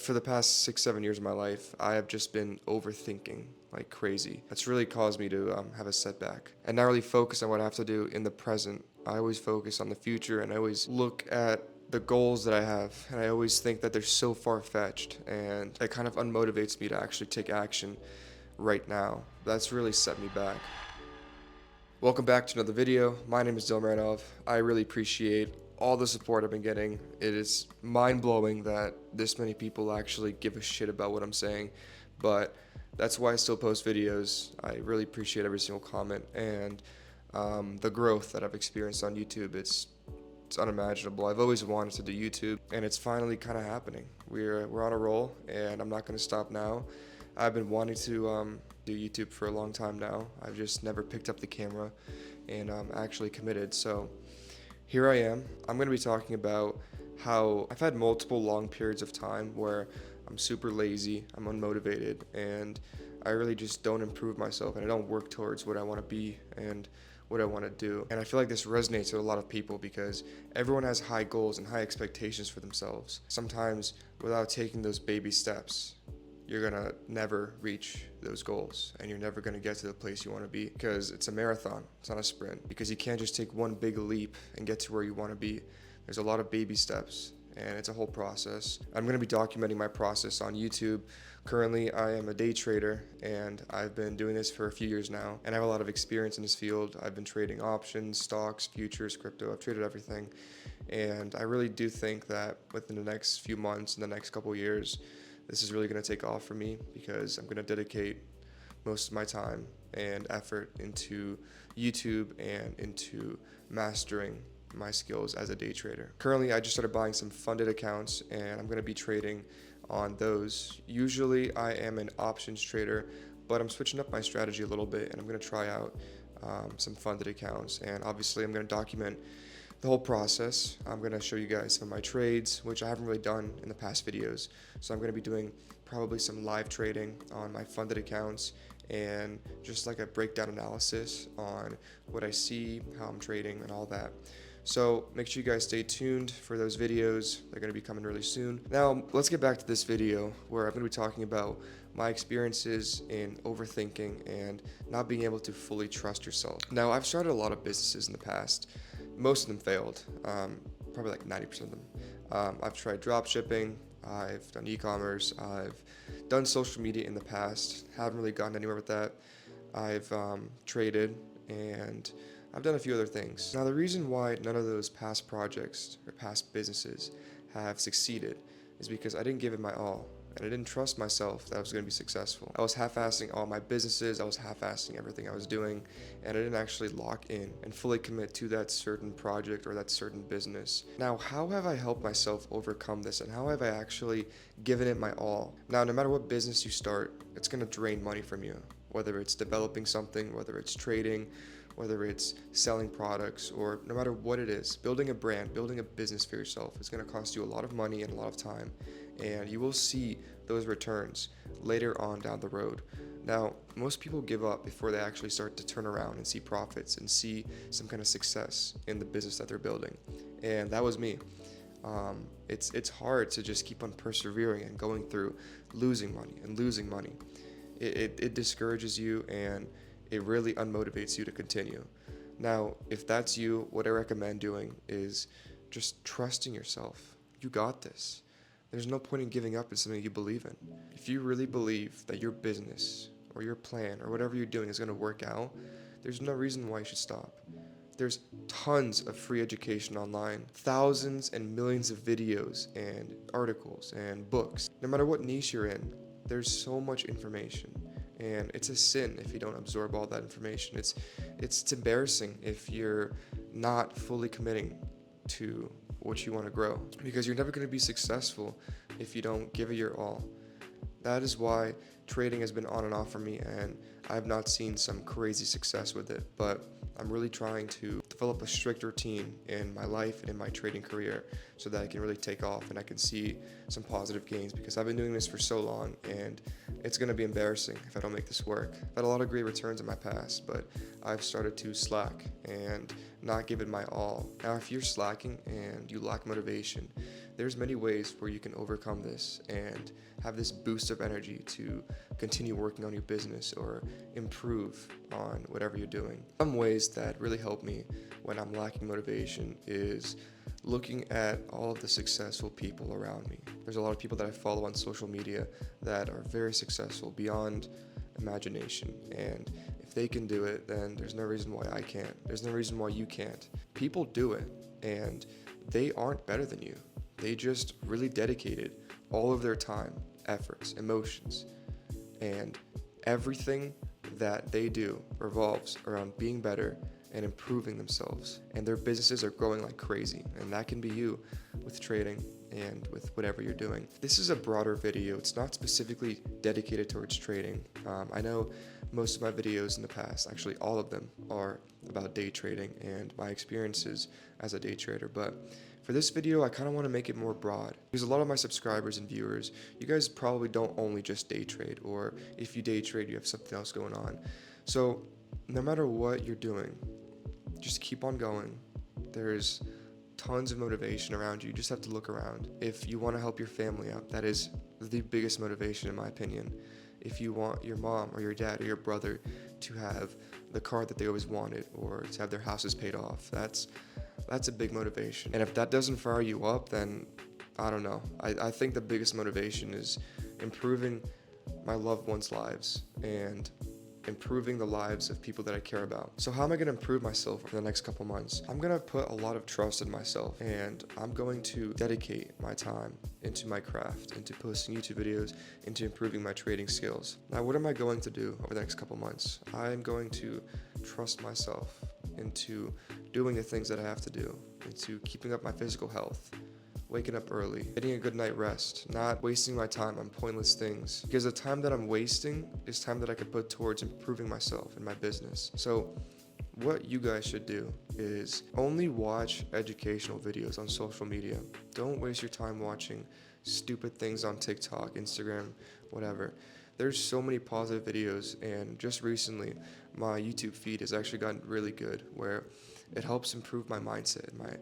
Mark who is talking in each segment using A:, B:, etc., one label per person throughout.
A: for the past 6, 7 years of my life, I have just been overthinking like crazy. That's really caused me to have a setback and not really focus on what I have to do in the present. I always focus on the future, and I always look at the goals that I have, and I always think that they're so far-fetched, and it kind of unmotivates me to actually take action right now. That's really set me back. Welcome back to another video. My name is Dilmaranov. I really appreciate all the support I've been getting. It is mind-blowing that this many people actually give a shit about what I'm saying, but that's why I still post videos. I really appreciate every single comment, and the growth that I've experienced on YouTube, it's unimaginable. I've always wanted to do YouTube, and it's finally kind of happening. We're on a roll, and I'm not going to stop now. I've been wanting to do YouTube for a long time now. I've just never picked up the camera and actually committed. So here I am. I'm going to be talking about how I've had multiple long periods of time where I'm super lazy, I'm unmotivated, and I really just don't improve myself, and I don't work towards what I want to be and what I want to do. And I feel like this resonates with a lot of people because everyone has high goals and high expectations for themselves. Sometimes without taking those baby steps, you're gonna never reach those goals, and you're never gonna get to the place you want to be, because it's a marathon, it's not a sprint, because you can't just take one big leap and get to where you want to be. There's a lot of baby steps, and it's a whole process. I'm going to be documenting my process on YouTube. Currently, I am a day trader, and I've been doing this for a few years now, and I have a lot of experience in this field. I've been trading options, stocks, futures, crypto. I've traded everything, and I really do think that within the next few months, in the next couple years, this is really going to take off for me, because I'm going to dedicate most of my time and effort into YouTube and into mastering my skills as a day trader. Currently, I just started buying some funded accounts, and I'm going to be trading on those. Usually I am an options trader, but I'm switching up my strategy a little bit, and I'm going to try out some funded accounts, and obviously I'm going to document the whole process. I'm going to show you guys some of my trades, which I haven't really done in the past videos. So I'm going to be doing probably some live trading on my funded accounts, and just like a breakdown analysis on what I see, how I'm trading, and all that. So make sure you guys stay tuned for those videos. They're going to be coming really soon. Now let's get back to this video, where I'm going to be talking about my experiences in overthinking and not being able to fully trust yourself. Now, I've started a lot of businesses in the past. Most of them failed, probably like 90% of them. I've tried drop shipping, I've done e-commerce, I've done social media in the past, haven't really gotten anywhere with that. I've traded, and I've done a few other things. Now, the reason why none of those past projects or past businesses have succeeded is because I didn't give it my all, and I didn't trust myself that I was going to be successful. I was half-assing all my businesses, I was half-assing everything I was doing, and I didn't actually lock in and fully commit to that certain project or that certain business. Now, how have I helped myself overcome this, and how have I actually given it my all? Now, no matter what business you start, it's going to drain money from you, whether it's developing something, whether it's trading, whether it's selling products, or no matter what it is, building a brand, building a business for yourself is going to cost you a lot of money and a lot of time, and you will see those returns later on down the road. Now, most people give up before they actually start to turn around and see profits and see some kind of success in the business that they're building, and that was me. It's hard to just keep on persevering and going through losing money. It discourages you, and it really unmotivates you to continue. Now, if that's you, what I recommend doing is just trusting yourself. You got this. There's no point in giving up in something you believe in. If you really believe that your business or your plan or whatever you're doing is going to work out, there's no reason why you should stop. There's tons of free education online, thousands and millions of videos and articles and books. No matter what niche you're in, there's so much information. And it's a sin if you don't absorb all that information. It's embarrassing if you're not fully committing to what you want to grow, because you're never going to be successful if you don't give it your all. That is why trading has been on and off for me, and I've not seen some crazy success with it, but I'm really trying to develop a strict routine in my life and in my trading career so that I can really take off and I can see some positive gains, because I've been doing this for so long, and it's going to be embarrassing if I don't make this work. I've had a lot of great returns in my past, but I've started to slack and not give it my all. Now, if you're slacking and you lack motivation, there's many ways where you can overcome this and have this boost of energy to continue working on your business or improve on whatever you're doing. Some ways that really help me when I'm lacking motivation is looking at all of the successful people around me. There's a lot of people that I follow on social media that are very successful beyond imagination, and if they can do it, then there's no reason why I can't. There's no reason why you can't. People do it, and they aren't better than you. They just really dedicated all of their time, efforts, emotions, and everything that they do revolves around being better and improving themselves. And their businesses are growing like crazy, and that can be you with trading and with whatever you're doing. This is a broader video. It's not specifically dedicated towards trading. I know most of my videos in the past, actually all of them, are about day trading and my experiences as a day trader, but for this video, I kind of want to make it more broad because a lot of my subscribers and viewers, you guys probably don't only just day trade, or if you day trade, you have something else going on. So no matter what you're doing, just keep on going. There's tons of motivation around you. You just have to look around. If you want to help your family out, that is the biggest motivation in my opinion. If you want your mom or your dad or your brother to have the car that they always wanted, or to have their houses paid off, that's a big motivation. And if that doesn't fire you up, then I don't know. I think the biggest motivation is improving my loved ones' lives and improving the lives of people that I care about. So how am I going to improve myself over the next couple months? I'm going to put a lot of trust in myself, and I'm going to dedicate my time into my craft, into posting YouTube videos, into improving my trading skills. Now, what am I going to do over the next couple months? I am going to trust myself into doing the things that I have to do, into keeping up my physical health, waking up early, getting a good night rest, not wasting my time on pointless things, because the time that I'm wasting is time that I could put towards improving myself and my business. So what you guys should do is only watch educational videos on social media. Don't waste your time watching stupid things on TikTok, Instagram, whatever. There's so many positive videos, and just recently my YouTube feed has actually gotten really good, where it helps improve my mindset, my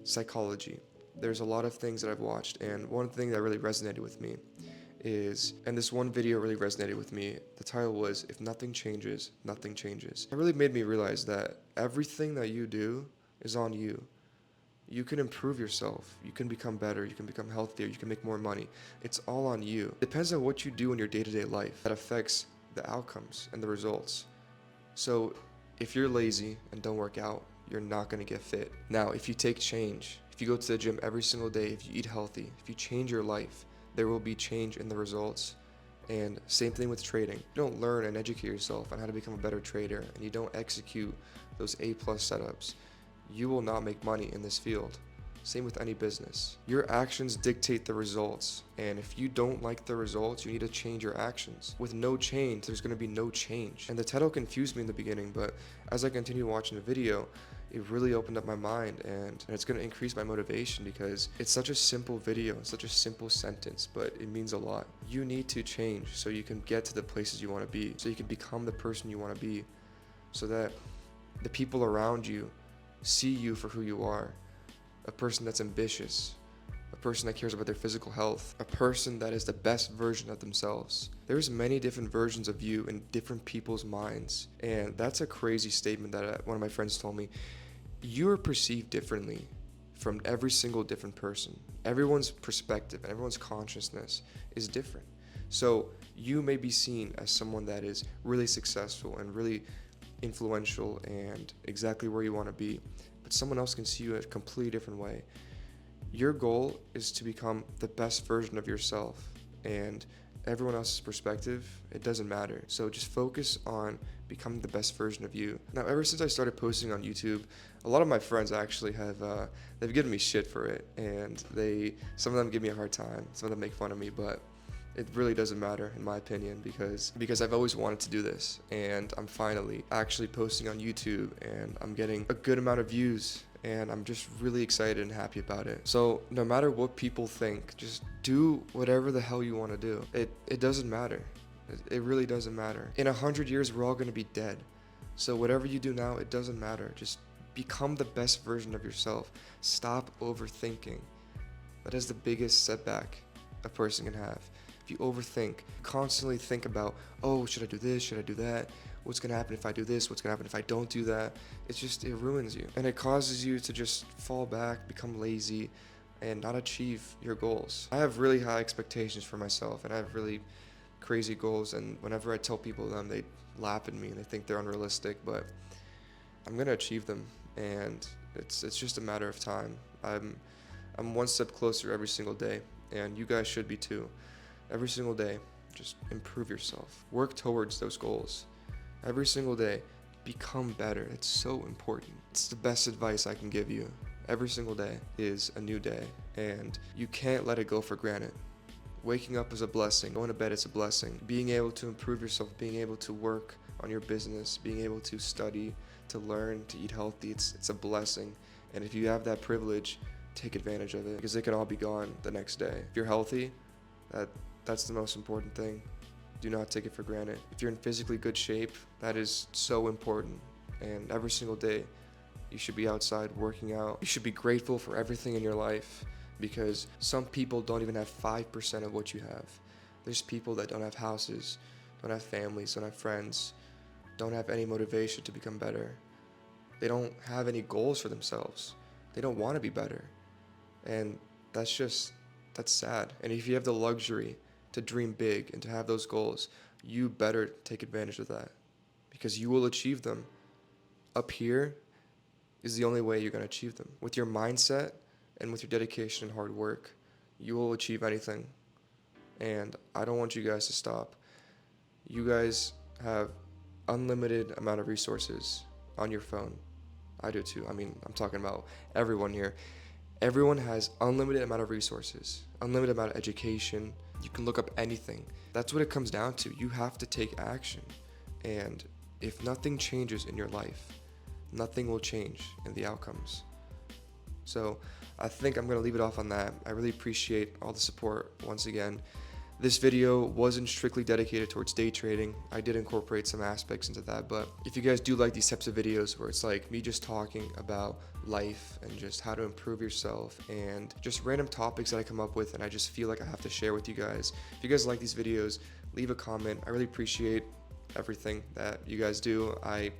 A: psychology. There's a lot of things that I've watched, and one thing that really resonated with me is, and this one video really resonated with me, the title was, "If Nothing Changes, Nothing Changes." It really made me realize that everything that you do is on you. You can improve yourself, you can become better, you can become healthier, you can make more money. It's all on you. It depends on what you do in your day-to-day life that affects the outcomes and the results. So if you're lazy and don't work out, you're not going to get fit. Now, if you take change, if you go to the gym every single day, if you eat healthy, if you change your life, there will be change in the results. And same thing with trading. If you don't learn and educate yourself on how to become a better trader, and you don't execute those A+ setups, you will not make money in this field. Same with any business. Your actions dictate the results, and if you don't like the results, you need to change your actions. With no change, there's going to be no change. And the title confused me in the beginning, but as I continued watching the video, it really opened up my mind, and it's going to increase my motivation because it's such a simple video, it's such a simple sentence, but it means a lot. You need to change so you can get to the places you want to be, so you can become the person you want to be, so that the people around you see you for who you are. A person that's ambitious, a person that cares about their physical health, a person that is the best version of themselves. There's many different versions of you in different people's minds, and that's a crazy statement that one of my friends told me. You are perceived differently from every single different person. Everyone's perspective and everyone's consciousness is different. So you may be seen as someone that is really successful and really influential and exactly where you want to be, but someone else can see you in a completely different way. Your goal is to become the best version of yourself, and everyone else's perspective, it doesn't matter. So just focus on becoming the best version of you. Now, ever since I started posting on YouTube, a lot of my friends actually have they've given me shit for it, and some of them give me a hard time, some of them make fun of me, but it really doesn't matter in my opinion, because I've always wanted to do this, and I'm finally actually posting on YouTube, and I'm getting a good amount of views, and I'm just really excited and happy about it. So no matter what people think, just do whatever the hell you want to do. It doesn't matter. It really doesn't matter. In 100 years, we're all going to be dead. So whatever you do now, it doesn't matter. Just become the best version of yourself. Stop overthinking. That is the biggest setback a person can have. If you overthink, constantly think about, oh, should I do this? Should I do that? What's gonna happen if I do this? What's gonna happen if I don't do that? It ruins you. And it causes you to just fall back, become lazy, and not achieve your goals. I have really high expectations for myself, and I have really crazy goals, and whenever I tell people them, they laugh at me and they think they're unrealistic, but I'm gonna achieve them, and it's just a matter of time. I'm one step closer every single day, and you guys should be too. Every single day, just improve yourself. Work towards those goals. Every single day, become better. It's so important. It's the best advice I can give you. Every single day is a new day, and you can't let it go for granted. Waking up is a blessing. Going to bed is a blessing. Being able to improve yourself, being able to work on your business, being able to study, to learn, to eat healthy, it's a blessing. And if you have that privilege, take advantage of it, because it can all be gone the next day. If you're healthy, that's the most important thing. Do not take it for granted. If you're in physically good shape, that is so important. And every single day, you should be outside working out. You should be grateful for everything in your life, because some people don't even have 5% of what you have. There's people that don't have houses, don't have families, don't have friends, don't have any motivation to become better. They don't have any goals for themselves. They don't want to be better. And that's sad. And if you have the luxury to dream big and to have those goals, you better take advantage of that, because you will achieve them. Up here is the only way you're going to achieve them. With your mindset and with your dedication and hard work, you will achieve anything. And I don't want you guys to stop. You guys have unlimited amount of resources on your phone. I do too. I mean, I'm talking about everyone here. Everyone has unlimited amount of resources, unlimited amount of education. You can look up anything. That's what it comes down to. You have to take action. And if nothing changes in your life, nothing will change in the outcomes. So I think I'm going to leave it off on that. I really appreciate all the support once again. This video wasn't strictly dedicated towards day trading. I did incorporate some aspects into that, but if you guys do like these types of videos where it's like me just talking about life and just how to improve yourself and just random topics that I come up with and I just feel like I have to share with you guys. If you guys like these videos, leave a comment. I really appreciate everything that you guys do. I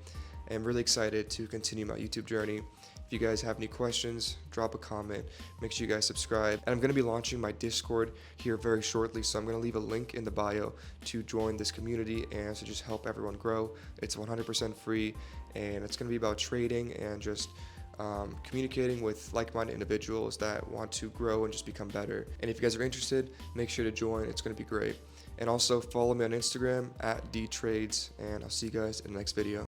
A: am really excited to continue my YouTube journey. If you guys have any questions, drop a comment. Make sure you guys subscribe. And I'm going to be launching my Discord here very shortly, so I'm going to leave a link in the bio to join this community and to just help everyone grow. It's 100% free, and it's going to be about trading and just communicating with like-minded individuals that want to grow and just become better. And if you guys are interested, make sure to join. It's going to be great. And also follow me on Instagram @dtrades, and I'll see you guys in the next video.